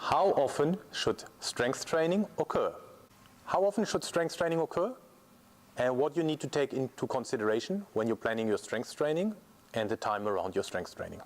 How often should strength training occur? How often should strength training occur? And what you need to take into consideration when you're planning your strength training and the time around your strength training.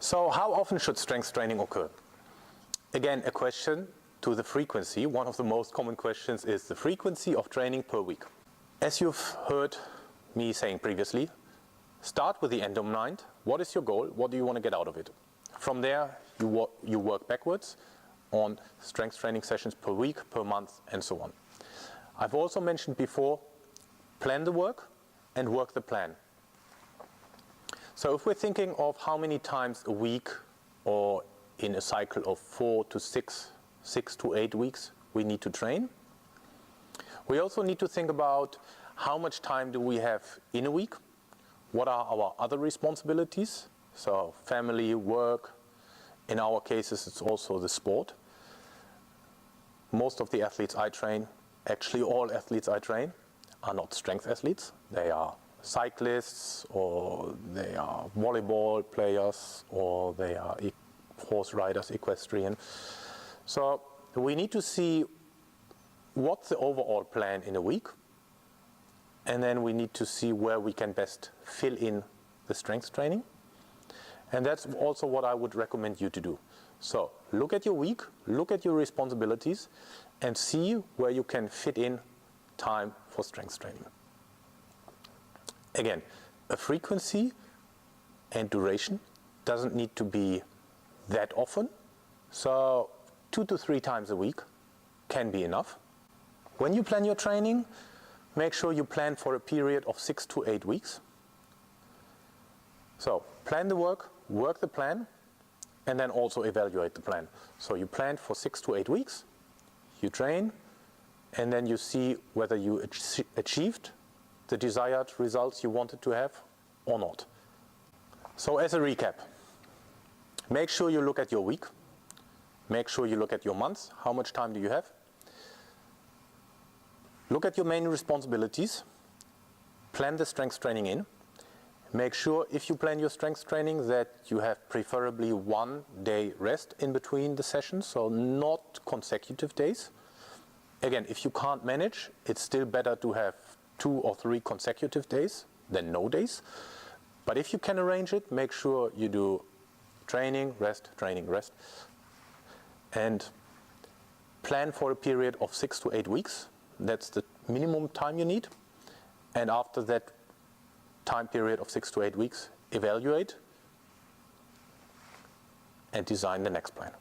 So how often should strength training occur? Again, a question to the frequency. One of the most common questions is the frequency of training per week. As you've heard me saying previously, start with the end in mind. What is your goal? What do you want to get out of it? From there, you work backwards on strength training sessions per week, per month, and so on. I've also mentioned before, plan the work and work the plan. So if we're thinking of how many times a week or in a cycle of 4 to 6 to 8 weeks we need to train, we also need to think about how much time do we have in a week, what are our other responsibilities, so family, work, in our cases it's also the sport. Most of the athletes I train, actually all athletes I train, are not strength athletes. They are cyclists, or they are volleyball players, or they are horse riders, equestrian. So we need to see what's the overall plan in a week, and then we need to see where we can best fill in the strength training. And that's also what I would recommend you to do. So look at your week, look at your responsibilities, and see where you can fit in time for strength training. Again, a frequency and duration doesn't need to be that often, so 2 to 3 times a week can be enough. When you plan your training, make sure you plan for a period of 6 to 8 weeks. So plan the work, work the plan, and then also evaluate the plan. So you plan for 6 to 8 weeks, you train, and then you see whether you achieved the desired results you wanted to have or not. So as a recap, make sure you look at your week, make sure you look at your months, how much time do you have, look at your main responsibilities, plan the strength training in, make sure if you plan your strength training that you have preferably 1 day rest in between the sessions, so not consecutive days. Again, if you can't manage, it's still better to have 2 or 3 consecutive days than no days. But if you can arrange it, make sure you do training, rest, and plan for a period of 6 to 8 weeks. That's the minimum time you need. And after that time period of 6 to 8 weeks, evaluate and design the next plan.